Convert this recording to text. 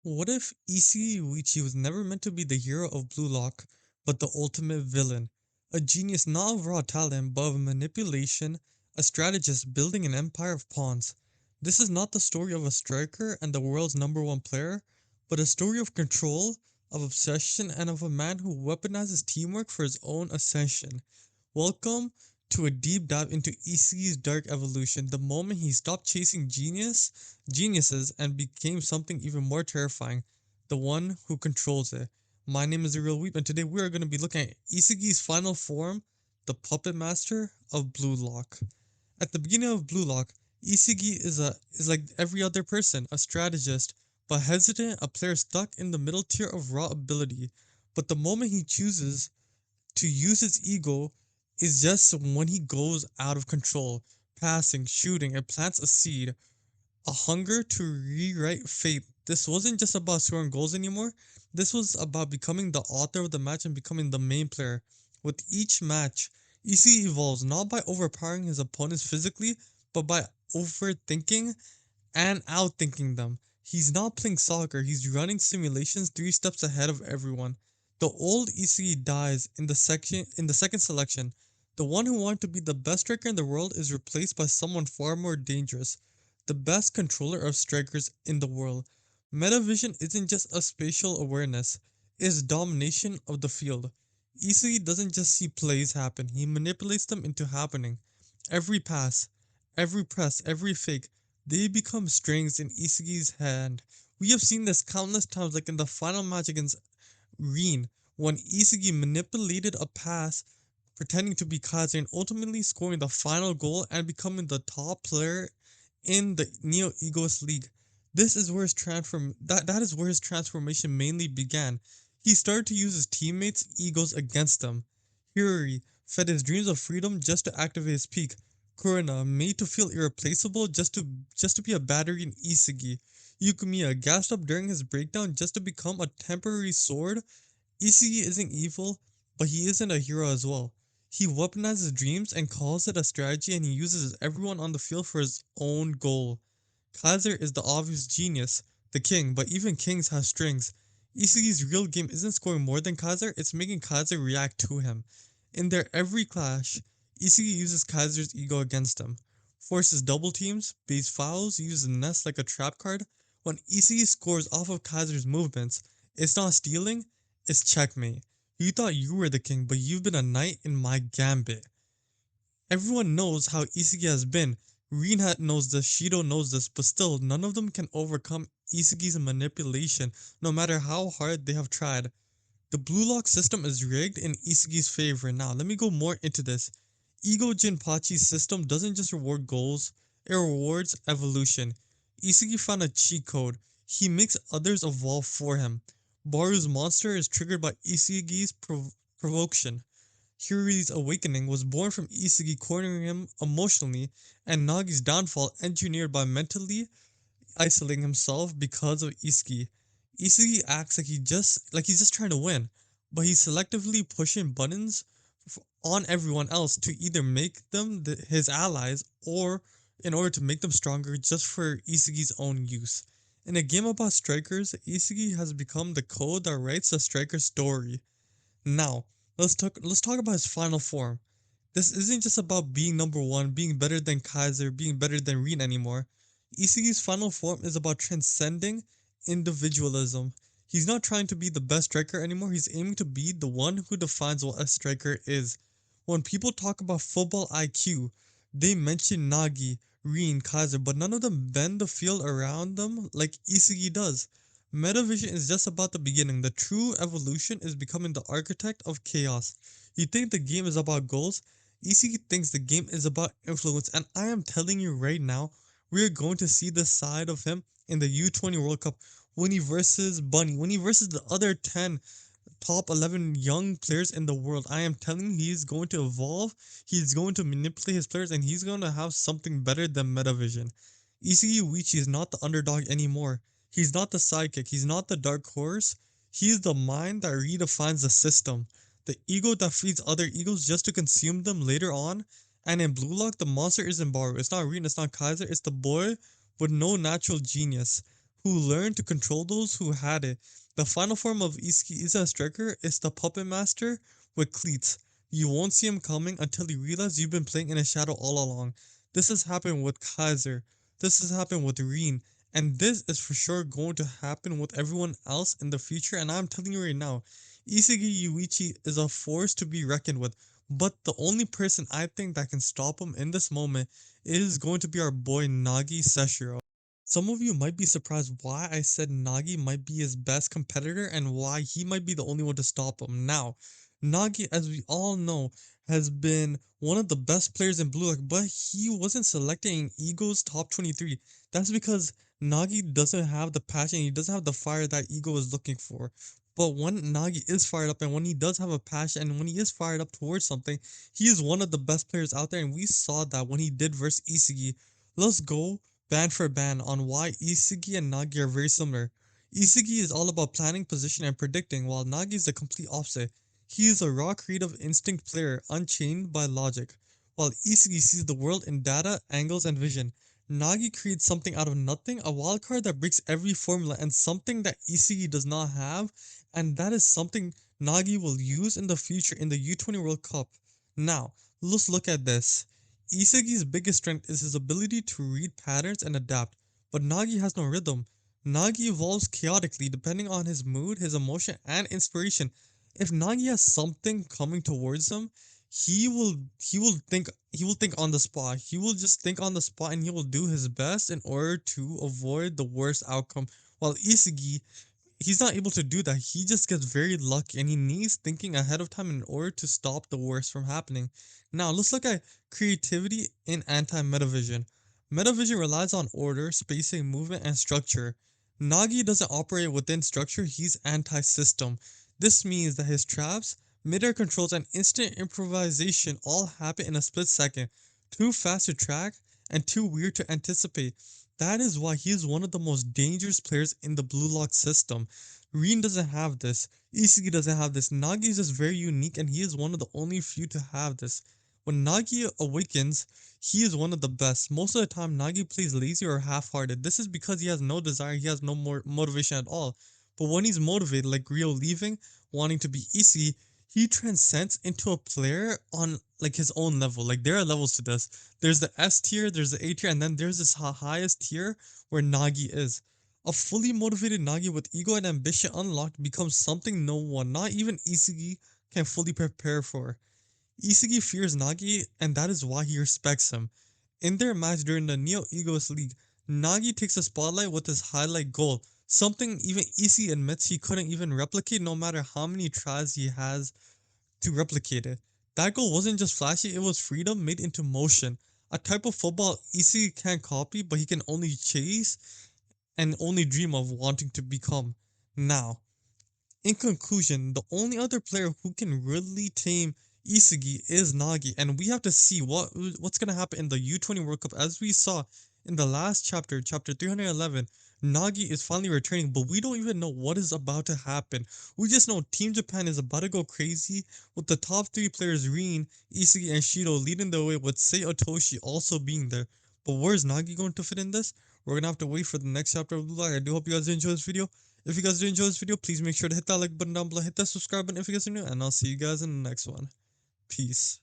What if Isagi Yoichi was never meant to be the hero of Blue Lock, but the ultimate villain? A genius not of raw talent, but of manipulation, a strategist building an empire of pawns. This is not the story of a striker and the world's number one player, but a story of control, of obsession, and of a man who weaponizes teamwork for his own ascension. Welcome to a deep dive into Isagi's dark evolution, the moment he stopped chasing geniuses and became something even more terrifying, the one who controls it. My name is Real Weep, and today we are going to be looking at Isagi's final form, the puppet master of Blue Lock. At the beginning of Blue Lock, Isagi is like every other person, a strategist, but hesitant, a player stuck in the middle tier of raw ability. But the moment he chooses to use his ego is just when he goes out of control, passing, shooting, and plants a seed, a hunger to rewrite fate. This wasn't just about scoring goals anymore. This was about becoming the author of the match and becoming the main player. With each match, EC evolves not by overpowering his opponents physically, but by overthinking and outthinking them. He's not playing soccer, he's running simulations 3 steps ahead of everyone. The old ECE dies in the second selection. The one who wanted to be the best striker in the world is replaced by someone far more dangerous, the best controller of strikers in the world. Metavision isn't just a spatial awareness, it's domination of the field. ECE doesn't just see plays happen, he manipulates them into happening. Every pass, every press, every fake, they become strings in Isagi's hand. We have seen this countless times, like in the final match against Reen, when Isagi manipulated a pass, pretending to be Kaiser, and ultimately scoring the final goal and becoming the top player in the Neo Egos League. This is where that is where his transformation mainly began. He started to use his teammates' egos against them. Hirori fed his dreams of freedom just to activate his peak. Kurina made to feel irreplaceable just to be a battery in Isagi. Yukumiya gassed up during his breakdown just to become a temporary sword. Isagi isn't evil, but he isn't a hero as well. He weaponizes dreams and calls it a strategy, and he uses everyone on the field for his own goal. Kaiser is the obvious genius, the king, but even kings have strings. Isagi's real game isn't scoring more than Kaiser, it's making Kaiser react to him. In their every clash, Isagi uses Kaiser's ego against him, forces double teams, baits fouls, uses Nest like a trap card. When Isagi scores off of Kaiser's movements, it's not stealing, it's checkmate. You thought you were the king, but you've been a knight in my gambit. Everyone knows how Isagi has been. Reinhardt knows this, Shido knows this, but still, none of them can overcome Isagi's manipulation, no matter how hard they have tried. The blue lock system is rigged in Isagi's favor. Now, let me go more into this. Ego Jinpachi's system doesn't just reward goals, it rewards evolution. Isagi found a cheat code. He makes others evolve for him. Baru's monster is triggered by Isagi's provocation. Hyuri's awakening was born from Isagi cornering him emotionally, and Nagi's downfall engineered by mentally isolating himself because of Isagi. Isagi acts like he's just trying to win, but he's selectively pushing buttons on everyone else to either make them his allies or in order to make them stronger just for Isagi's own use. In a game about strikers, Isagi has become the code that writes the striker's story. Now, let's talk about his final form. This isn't just about being number one, being better than Kaiser, being better than Reen anymore. Isagi's final form is about transcending individualism. He's not trying to be the best striker anymore, he's aiming to be the one who defines what a striker is. When people talk about football IQ, they mention Nagi, Reen, Kaiser, but none of them bend the field around them like Isagi does. Metavision is just about the beginning. The true evolution is becoming the architect of chaos. You think the game is about goals? Isagi thinks the game is about influence, and I am telling you right now, we are going to see the side of him in the U20 World Cup when he versus Bunny, when he versus the other 10 top 11 young players in the world. I am telling you, he's going to evolve, he's going to manipulate his players, and he's going to have something better than Metavision. Isagi Yoichi is not the underdog anymore. He's not the sidekick, he's not the dark horse. He's the mind that redefines the system. The ego that feeds other egos just to consume them later on. And in Blue Lock, the monster isn't Barou. It's not Reen, it's not Kaiser, it's the boy with no natural genius who learned to control those who had it. The final form of Isagi is a striker is the puppet master with cleats. You won't see him coming until you realize you've been playing in a shadow all along. This has happened with Kaiser. This has happened with Rin. And this is for sure going to happen with everyone else in the future. And I'm telling you right now, Isagi Yoichi is a force to be reckoned with. But the only person I think that can stop him in this moment is going to be our boy Nagi Sashiro. Some of you might be surprised why I said Nagi might be his best competitor and why he might be the only one to stop him. Now, Nagi, as we all know, has been one of the best players in Blue Lock, but he wasn't selected in Ego's top 23. That's because Nagi doesn't have the passion, he doesn't have the fire that Ego is looking for. But when Nagi is fired up and when he does have a passion and when he is fired up towards something, he is one of the best players out there, and we saw that when he did versus Isagi. Let's go band for band on why Isagi and Nagi are very similar. Isagi is all about planning, position, and predicting, while Nagi is the complete opposite. He is a raw creative instinct player, unchained by logic. While Isagi sees the world in data, angles, and vision, Nagi creates something out of nothing, a wildcard that breaks every formula, and something that Isagi does not have, and that is something Nagi will use in the future in the U20 World Cup. Now, let's look at this. Isagi's biggest strength is his ability to read patterns and adapt, but Nagi has no rhythm. Nagi evolves chaotically depending on his mood, his emotion, and inspiration. If Nagi has something coming towards him, he will think on the spot. He will just think on the spot and he will do his best in order to avoid the worst outcome. While Isagi, he's not able to do that. He just gets very lucky and he needs thinking ahead of time in order to stop the worst from happening. Now, let's look at creativity in anti-Metavision. Metavision relies on order, spacing, movement, and structure. Nagi doesn't operate within structure, he's anti-system. This means that his traps, mid-air controls, and instant improvisation all happen in a split second. Too fast to track and too weird to anticipate. That is why he is one of the most dangerous players in the Blue Lock system. Rin doesn't have this. Isagi doesn't have this. Nagi is just very unique and he is one of the only few to have this. When Nagi awakens, he is one of the best. Most of the time, Nagi plays lazy or half-hearted. This is because he has no desire, he has no more motivation at all. But when he's motivated, like Rio leaving, wanting to be Isagi, he transcends into a player on like his own level. Like there are levels to this. There's the S tier, there's the A tier, and then there's this highest tier where Nagi is. A fully motivated Nagi with ego and ambition unlocked becomes something no one, not even Isagi, can fully prepare for. Isagi fears Nagi, and that is why he respects him. In their match during the Neo Egoist League, Nagi takes the spotlight with his highlight goal, something even Isagi admits he couldn't even replicate no matter how many tries he has to replicate it. That goal wasn't just flashy, it was freedom made into motion. A type of football Isagi can't copy, but he can only chase and only dream of wanting to become. Now, in conclusion, the only other player who can really tame Isagi is Nagi, and we have to see what's gonna happen in the U20 World Cup. As we saw in the last chapter, chapter 311, Nagi is finally returning, but we don't even know what is about to happen. We just know Team Japan is about to go crazy with the top three players Rin, Isagi, and Shido leading the way, with Sei Otoshi also being there. But where's Nagi going to fit in this? We're gonna have to wait for the next chapter of Blue Lock. I do hope you guys enjoy this video. If you guys did enjoy this video, please make sure to hit that like button down below, hit that subscribe button if you guys are new, and I'll see you guys in the next one. Peace.